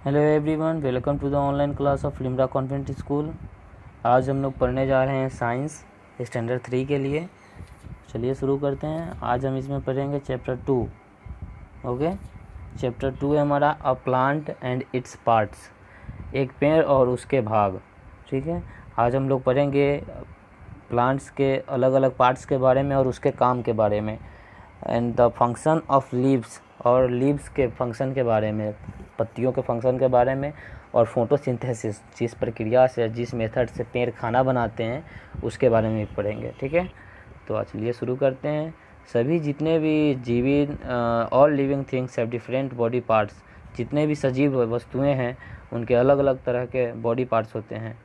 Hello everyone, welcome to the online class of Limra convent school. आज हम लोग पढ़ने जा रहे हैं साइंस स्टैंडर्ड 3 के लिए। चलिए शुरू करते हैं। आज हम इसमें पढ़ेंगे चैप्टर 2। ओके, चैप्टर 2 है हमारा a plant and its parts, एक पेड़ और उसके भाग। ठीक है, आज हम लोग पढ़ेंगे प्लांट्स के अलग अलग पार्ट्स के बारे में और उसके काम के बारे में, and the function of leaves, और लीव्स के फंक्शन के बारे में, पत्तियों के फंक्शन के बारे में, और फोटोसिंथेसिस, जिस प्रक्रिया से, जिस मेथड से पेड़ खाना बनाते हैं उसके बारे में भी पढ़ेंगे। ठीक है, तो चलिए शुरू करते हैं। सभी जितने भी जीवित, all living things have different body parts, जितने भी सजीव वस्तुएं हैं उनके अलग अलग तरह के बॉडी पार्ट्स होते हैं।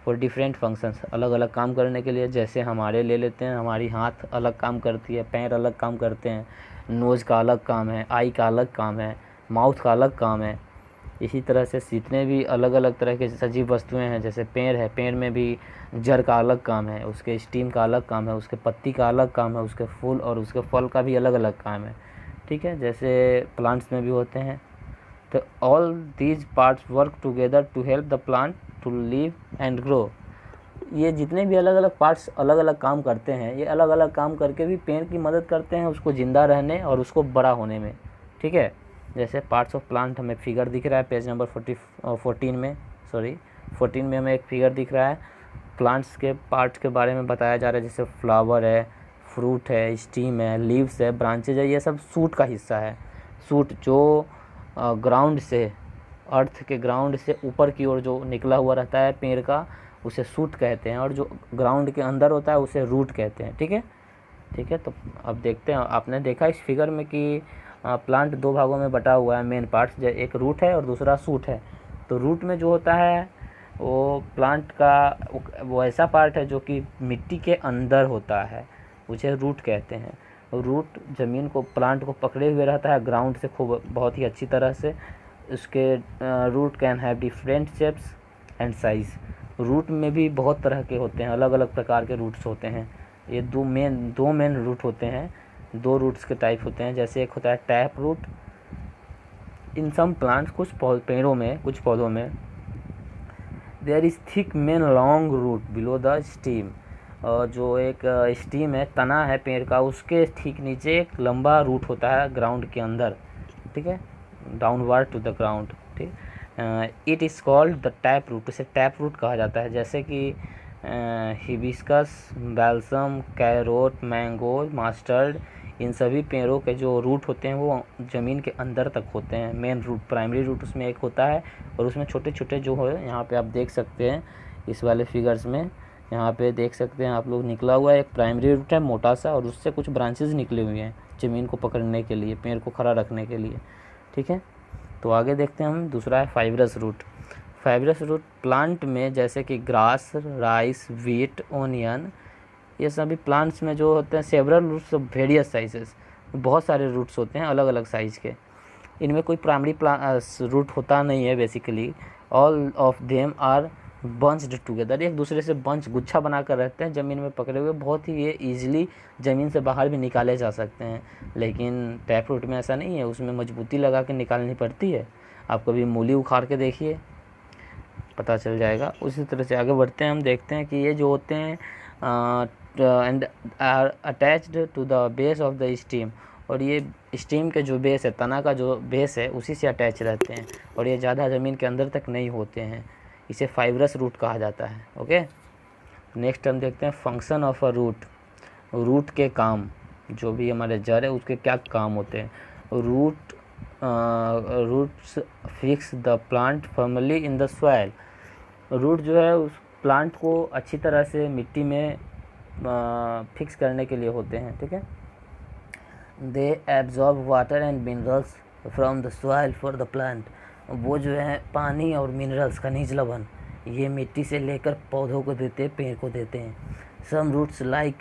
फॉर डिफरेंट फंक्शंस, अलग अलग काम करने के लिए। जैसे हमारे ले लेते हैं, हमारी हाथ अलग काम करती है, पैर अलग काम करते हैं, नोज़ का अलग काम है, आई का अलग काम है, माउथ का अलग काम है। इसी तरह से जितने भी अलग अलग तरह के सजीव वस्तुएं हैं, जैसे पेड़ है, पेड़ में भी जड़ का अलग काम है, उसके स्टीम का अलग काम है, उसके पत्ती का अलग काम है, उसके फूल और उसके फल का भी अलग अलग काम है। ठीक है, जैसे प्लांट्स में भी होते हैं। तो all these parts work together to help the plant to live and grow. ये जितने भी अलग अलग पार्ट्स अलग अलग काम करते हैं, ये अलग अलग काम करके भी पेड़ की मदद करते हैं उसको ज़िंदा रहने और उसको बड़ा होने में। ठीक है, जैसे पार्ट्स ऑफ प्लांट हमें फिगर दिख रहा है पेज नंबर 14 में हमें एक फिगर दिख रहा है। प्लांट्स के पार्ट्स के बारे में बताया जा रहा है, जैसे फ्लावर है, फ्रूट है, स्टीम है, लीव्स है, ब्रांचेज है, ये सब सूट का हिस्सा है। सूट जो ग्राउंड से, अर्थ के ग्राउंड से ऊपर की ओर जो निकला हुआ रहता है पेड़ का, उसे सूट कहते हैं, और जो ग्राउंड के अंदर होता है उसे रूट कहते हैं। ठीक है, ठीक है। तो अब देखते हैं, आपने देखा इस फिगर में कि प्लांट दो भागों में बटा हुआ है, मेन पार्ट्स, एक रूट है और दूसरा सूट है। तो रूट में जो होता है वो प्लांट का वो ऐसा पार्ट है जो कि मिट्टी के अंदर होता है, उसे रूट कहते हैं। रूट ज़मीन को, प्लांट को पकड़े हुए रहता है ग्राउंड से खूब बहुत ही अच्छी तरह से। उसके root can have different shapes and size. Root में भी बहुत तरह के होते हैं, अलग अलग प्रकार के रूट्स होते हैं। ये दो मेन रूट होते हैं, दो रूट्स के टाइप होते हैं। जैसे एक होता है tap root in some plants, कुछ पेड़ों में, कुछ पौधों में there is thick main long root below the stem. और जो एक स्टीम है, तना है पेड़ का, उसके ठीक नीचे एक लंबा रूट होता है ग्राउंड के अंदर। ठीक है, डाउनवर्ड टू द ग्राउंड। ठीक, it is called the tap root, इसे टैप रूट कहा जाता है। जैसे कि hibiscus, balsam, carrot, mango, mustard, इन सभी पेड़ों के जो रूट होते हैं वो ज़मीन के अंदर तक होते हैं। मेन रूट, प्राइमरी रूट उसमें एक होता है, और उसमें छोटे छोटे जो है, यहाँ पे आप देख सकते हैं इस वाले फिगर्स में, यहाँ पे देख सकते हैं आप लोग, निकला हुआ एक प्राइमरी रूट है मोटा सा, और उससे कुछ ब्रांचेस निकले हुए हैं ज़मीन को पकड़ने के लिए, पेड़ को खड़ा रखने के लिए। ठीक है, तो आगे देखते हैं हम। दूसरा है fibrous root. Fibrous root plant में, जैसे कि ग्रास, राइस, वीट, ओनियन, ये सभी प्लांट्स में जो होते हैं several roots of various sizes, बहुत सारे रूट्स होते हैं अलग अलग साइज़ के। इनमें कोई प्राइमरी रूट होता नहीं है basically. All of them are bunched together, एक दूसरे से बंच, गुच्छा बनाकर रहते हैं ज़मीन में पकड़े हुए। बहुत ही ये ईजिली ज़मीन से बाहर भी निकाले जा सकते हैं। लेकिन टैप रूट में ऐसा नहीं है, उसमें मजबूती लगा के निकालनी पड़ती है। आप कभी मूली उखाड़ के देखिए, पता चल जाएगा। उसी तरह से आगे बढ़ते हैं, हम देखते हैं कि ये जो होते हैं and are attached to the base of the stem, और ये स्टीम के जो बेस है, तना का जो बेस है, उसी से अटैच रहते हैं, और ये ज़्यादा ज़मीन के अंदर तक नहीं होते हैं। इसे फाइब्रस रूट कहा जाता है। ओके, नेक्स्ट हम देखते हैं function of a root. Root के काम, जो भी हमारे जड़ है उसके क्या काम होते हैं। Roots fix the plant firmly in the soil. Root जो है उस प्लांट को अच्छी तरह से मिट्टी में फिक्स करने के लिए होते हैं। ठीक है, they absorb water and minerals from the soil for the plant. वो जो है पानी और मिनरल्स, खनिज लवण, ये मिट्टी से लेकर पौधों को देते हैं, पेड़ को देते हैं। Some roots like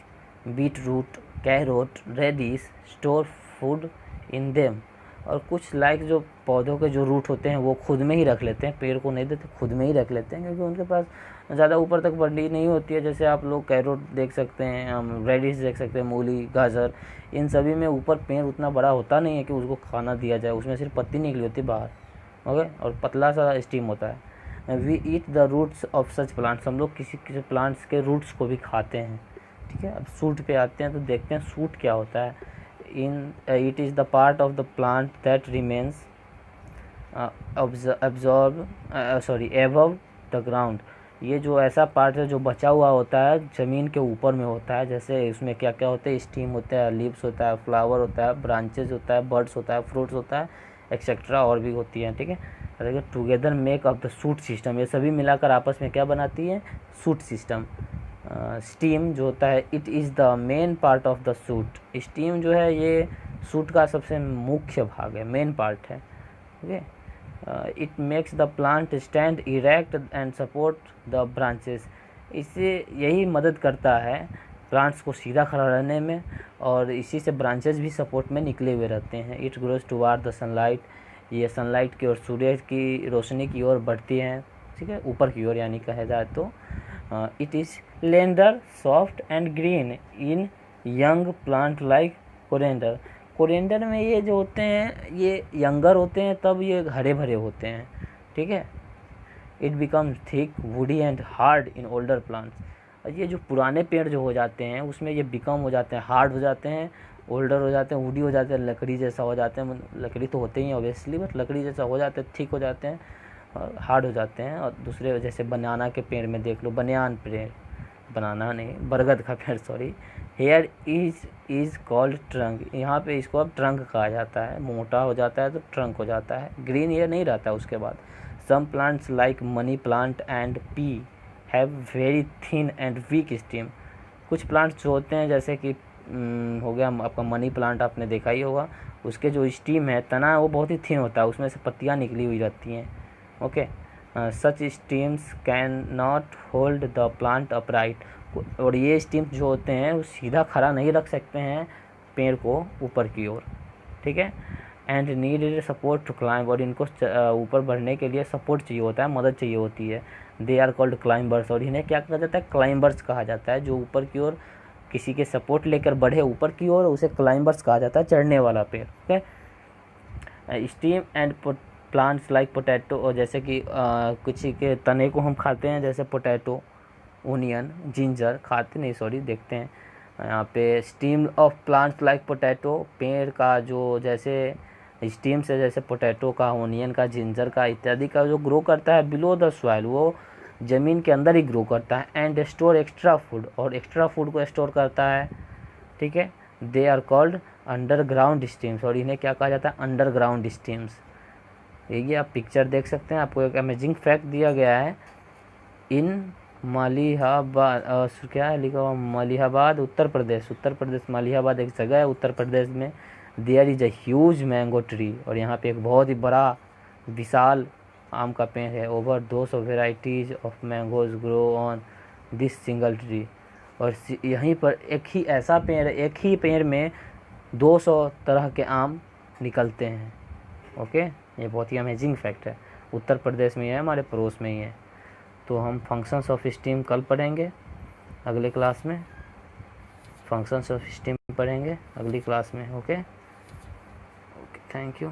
beet root, carrot, radish store food in them. और कुछ लाइक जो पौधों के जो रूट होते हैं वो खुद में ही रख लेते हैं, पेड़ को नहीं देते, खुद में ही रख लेते हैं, क्योंकि उनके पास ज़्यादा ऊपर तक बढ़ी नहीं होती है। जैसे आप लोग कैरोट देख सकते हैं, हम रेडिश देख सकते हैं, मूली, गाजर, इन सभी में ऊपर पेड़ उतना बड़ा होता नहीं है कि उसको खाना दिया जाए, उसमें सिर्फ पत्ती निकली होती बाहर। ओके, और पतला सा स्टीम होता है। We eat the roots of such plants, हम लोग किसी किसी प्लांट्स के रूट्स को भी खाते हैं, ठीक है। अब सूट पे आते हैं तो देखते हैं सूट क्या होता है। It is the part of the plant that remains above the ground, ये जो ऐसा पार्ट है जो बचा हुआ होता है ज़मीन के ऊपर में होता है। जैसे इसमें क्या क्या होते हैं, स्टीम होता है, लीव्स होता है, फ्लावर होता है, ब्रांचेज होता है, बर्ड्स होता है, फ्रूट्स होता है, एक्सेट्रा और भी होती हैं, ठीक है। देखिए together make of the shoot system, ये सभी मिलाकर आपस में क्या बनाती है, सूट सिस्टम। स्टीम जो होता है, it is the main part of the suit, steam जो है ये सूट का सबसे मुख्य भाग है, मेन पार्ट है, okay. It makes the plant stand erect and support the branches, इससे यही मदद करता है प्लांट्स को सीधा खड़ा रहने में, और इसी से ब्रांचेस भी सपोर्ट में निकले हुए रहते हैं। It grows toward the sunlight, ये सनलाइट की ओर, सूर्य की रोशनी की ओर बढ़ती हैं, ठीक है, ऊपर की ओर यानी कहा जाए तो। It is lender soft and green in young plant like coriander, coriander में ये जो होते हैं ये यंगर होते हैं तब ये हरे भरे होते हैं, ठीक है। It becomes thick woody and hard in older plants, और ये जो पुराने पेड़ जो हो जाते हैं उसमें ये बिकम हो जाते हैं, हार्ड हो जाते हैं, ओल्डर हो जाते हैं, वुडी हो जाते हैं, लकड़ी जैसा हो जाते हैं, लकड़ी तो होते ही हैं ऑब्वियसली, बट लकड़ी जैसा हो जाते हैं, थिक हो जाते हैं और हार्ड हो जाते हैं। और दूसरे जैसे बनाना के पेड़ में देख लो, बनियान पेड़, बनाना नहीं, बरगद का पेड़, sorry. Here is called trunk, यहाँ पे इसको अब ट्रंक कहा जाता है, मोटा हो जाता है तो ट्रंक हो जाता है, ग्रीन हेयर नहीं रहता है उसके बाद। Some plants like money plant and pea have very thin and weak stem, कुछ प्लांट्स जो होते हैं जैसे कि हो गया आपका मनी प्लांट, आपने देखा ही होगा, उसके जो स्टीम है, तना है, वो बहुत ही थिन होता है, उसमें से पत्तियाँ निकली हुई रहती हैं, okay. Such stems can not hold the plant upright, और ये स्टीम्स जो होते हैं वो सीधा खड़ा नहीं रख सकते हैं पेड़ को ऊपर की ओर, ठीक है। And need support to climb, और इनको ऊपर बढ़ने के लिए सपोर्ट चाहिए होता है, मदद चाहिए होती है। दे आर कॉल्ड क्लाइंबर्स, और इन्हें क्या कहा जाता है, क्लाइंबर्स कहा जाता है। जो ऊपर की ओर किसी के सपोर्ट लेकर बढ़े ऊपर की ओर, उसे क्लाइंबर्स कहा जाता है, चढ़ने वाला पेड़, okay. Steam and plants like potato, और जैसे कि किसी के तने को हम खाते हैं, जैसे पोटैटो, ओनियन, जिंजर खाते नहीं, सॉरी, देखते हैं यहाँ पे। Steam of plants like potato, पेड़ का जो जैसे स्टीम से जैसे पोटैटो का, ओनियन का, जिंजर का इत्यादि का जो ग्रो करता है बिलो द सॉइल, वो ज़मीन के अंदर ही ग्रो करता है। एंड स्टोर एक्स्ट्रा फूड, और एक्स्ट्रा फूड को स्टोर करता है, ठीक है। They are called underground stems, और इन्हें क्या कहा जाता है, अंडरग्राउंड स्टीम्स। ये आप पिक्चर देख सकते हैं, आपको एक अमेजिंग फैक्ट दिया गया है। इन मलिहाबाद, क्या है लिखा हुआ, मलिहाबाद उत्तर प्रदेश, मलिहाबाद एक जगह है उत्तर प्रदेश में। There is a huge mango tree, और यहाँ पे एक बहुत ही बड़ा विशाल आम का पेड़ है। Over 200 varieties of mangoes grow on this single tree, और यहीं पर एक ही ऐसा पेड़, एक ही पेड़ में 200 तरह के आम निकलते हैं, ओके। ये बहुत ही अमेजिंग फैक्ट है, उत्तर प्रदेश में ही है, हमारे पड़ोस में ही है। तो हम फंक्शंस ऑफ स्टीम कल पढ़ेंगे अगले क्लास में, फंक्शंस ऑफ स्टीम पढ़ेंगे अगली क्लास में, ओके। Thank you.